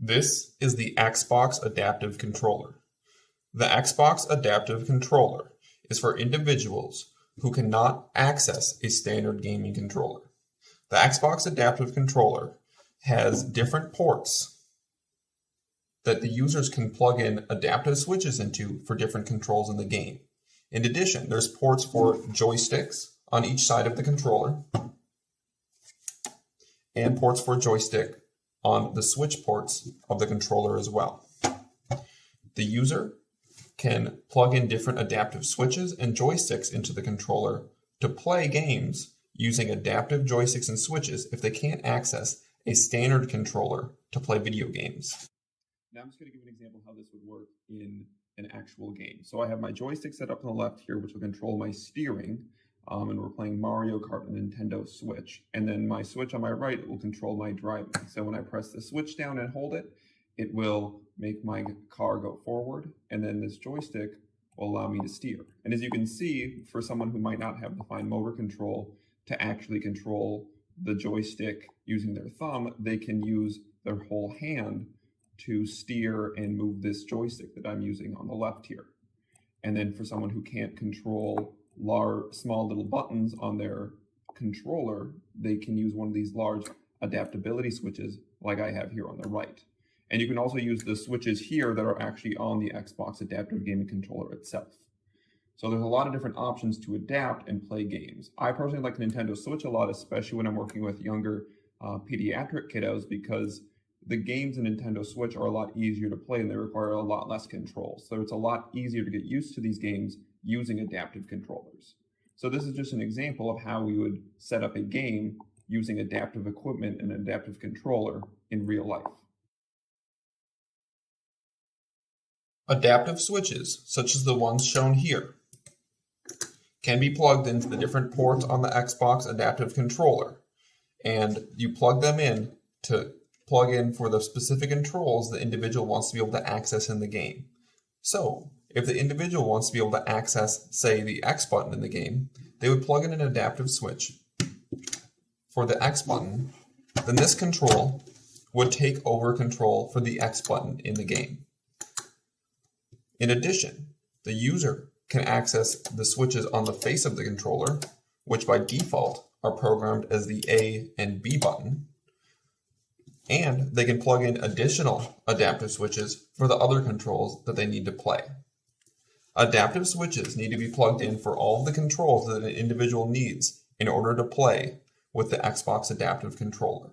This is the Xbox Adaptive Controller. The Xbox Adaptive Controller is for individuals who cannot access a standard gaming controller. The Xbox Adaptive Controller has different ports that the users can plug in adaptive switches into for different controls in the game. In addition, there's ports for joysticks on each side of the controller and ports for joystick on the switch ports of the controller as well. The user can plug in different adaptive switches and joysticks into the controller to play games using adaptive joysticks and switches if they can't access a standard controller to play video games. Now I'm just going to give an example of how this would work in an actual game. So I have my joystick set up on the left here, which will control my steering, and we're playing Mario Kart on Nintendo Switch. And then my switch on my right will control my driving. So when I press the switch down and hold it, it will make my car go forward, and then this joystick will allow me to steer. And as you can see, for someone who might not have the fine motor control to actually control the joystick using their thumb, they can use their whole hand to steer and move this joystick that I'm using on the left here. And then for someone who can't control small little buttons on their controller, they can use one of these large adaptability switches like I have here on the right. And you can also use the switches here that are actually on the Xbox Adaptive Gaming Controller itself. So there's a lot of different options to adapt and play games. I personally like Nintendo Switch a lot, especially when I'm working with younger pediatric kiddos, because the games in Nintendo Switch are a lot easier to play and they require a lot less control. So it's a lot easier to get used to these games using adaptive controllers. So this is just an example of how we would set up a game using adaptive equipment and adaptive controller in real life. Adaptive switches, such as the ones shown here, can be plugged into the different ports on the Xbox Adaptive Controller, and you plug them in to plug in for the specific controls the individual wants to be able to access in the game. So, if the individual wants to be able to access, say, the X button in the game, they would plug in an adaptive switch for the X button, then this control would take over control for the X button in the game. In addition, the user can access the switches on the face of the controller, which by default are programmed as the A and B button, and they can plug in additional adaptive switches for the other controls that they need to play. Adaptive switches need to be plugged in for all of the controls that an individual needs in order to play with the Xbox Adaptive Controller.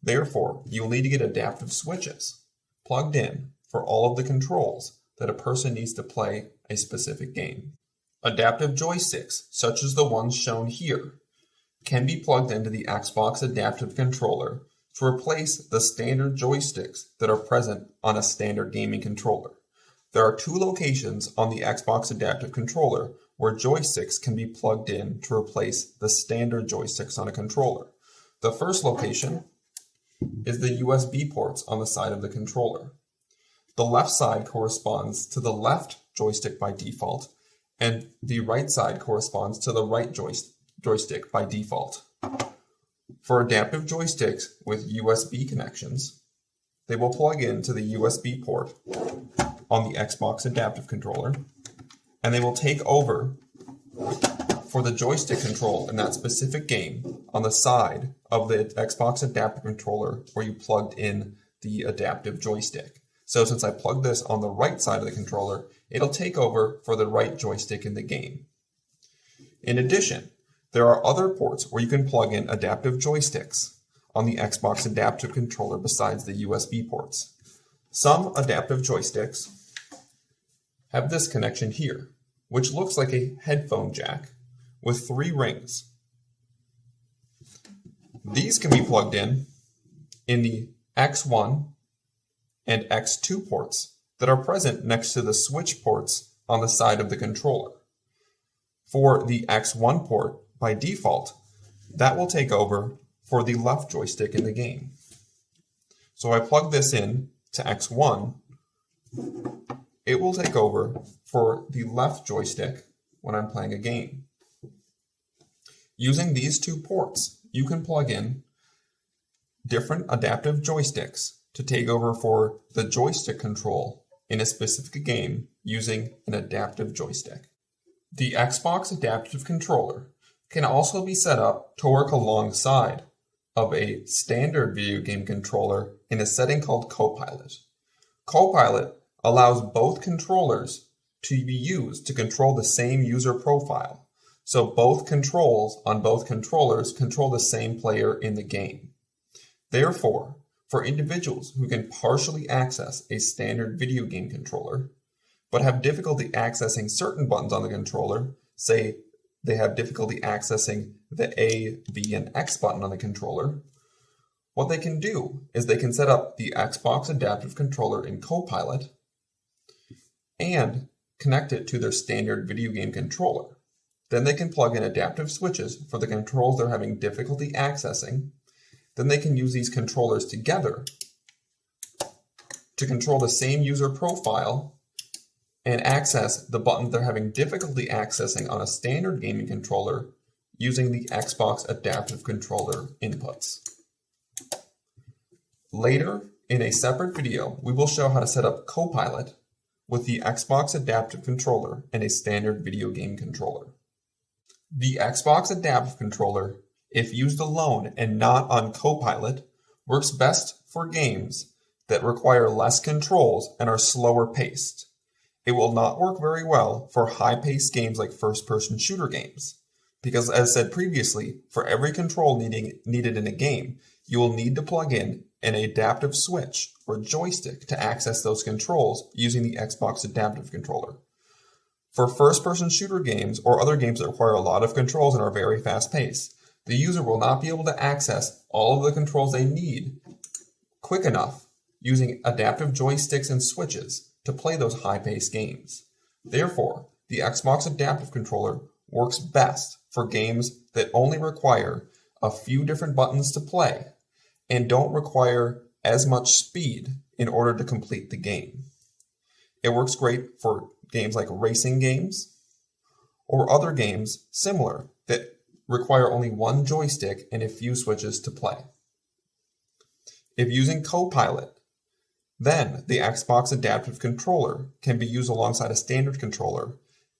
Therefore, you'll need to get adaptive switches plugged in for all of the controls that a person needs to play a specific game. Adaptive joysticks, such as the ones shown here, can be plugged into the Xbox Adaptive Controller to replace the standard joysticks that are present on a standard gaming controller. There are two locations on the Xbox Adaptive Controller where joysticks can be plugged in to replace the standard joysticks on a controller. The first location is the USB ports on the side of the controller. The left side corresponds to the left joystick by default, and the right side corresponds to the right joystick by default. For adaptive joysticks with USB connections, they will plug into the USB port on the Xbox Adaptive Controller, and they will take over for the joystick control in that specific game on the side of the Xbox Adaptive Controller where you plugged in the adaptive joystick. So since I plugged this on the right side of the controller, it'll take over for the right joystick in the game. In addition, there are other ports where you can plug in adaptive joysticks on the Xbox Adaptive Controller besides the USB ports. Some adaptive joysticks have this connection here, which looks like a headphone jack with 3 rings. These can be plugged in the X1 and X2 ports that are present next to the switch ports on the side of the controller. For the X1 port, by default, that will take over for the left joystick in the game. So I plug this in to X1, it will take over for the left joystick when I'm playing a game. Using these two ports, you can plug in different adaptive joysticks to take over for the joystick control in a specific game using an adaptive joystick. The Xbox Adaptive Controller can also be set up to work alongside of a standard video game controller in a setting called Copilot. Copilot allows both controllers to be used to control the same user profile, so both controls on both controllers control the same player in the game. Therefore, for individuals who can partially access a standard video game controller, but have difficulty accessing certain buttons on the controller, say they have difficulty accessing the A, B, and X button on the controller, what they can do is they can set up the Xbox Adaptive Controller in Copilot and connect it to their standard video game controller. Then they can plug in adaptive switches for the controls they're having difficulty accessing. Then they can use these controllers together to control the same user profile and access the button they're having difficulty accessing on a standard gaming controller using the Xbox Adaptive Controller inputs. Later, in a separate video, we will show how to set up Copilot with the Xbox Adaptive Controller and a standard video game controller. The Xbox Adaptive Controller, if used alone and not on Copilot, works best for games that require less controls and are slower paced. It will not work very well for high-paced games like first-person shooter games, because as said previously, for every control needed in a game, you will need to plug in an adaptive switch or joystick to access those controls using the Xbox Adaptive Controller. For first-person shooter games or other games that require a lot of controls and are very fast-paced, the user will not be able to access all of the controls they need quick enough using adaptive joysticks and switches to play those high-paced games. Therefore, the Xbox Adaptive Controller works best for games that only require a few different buttons to play and don't require as much speed in order to complete the game. It works great for games like racing games or other games similar that require only one joystick and a few switches to play. If using Copilot, then the Xbox Adaptive Controller can be used alongside a standard controller,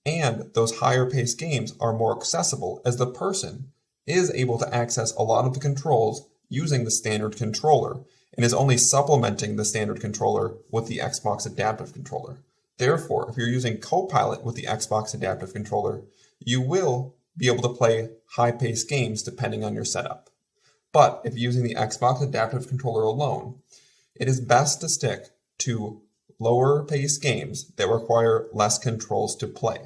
and those higher paced games are more accessible as the person is able to access a lot of the controls using the standard controller and is only supplementing the standard controller with the Xbox Adaptive Controller. Therefore, if you're using Copilot with the Xbox Adaptive Controller, you will be able to play high-paced games depending on your setup. But if using the Xbox Adaptive Controller alone, it is best to stick to lower-paced games that require less controls to play.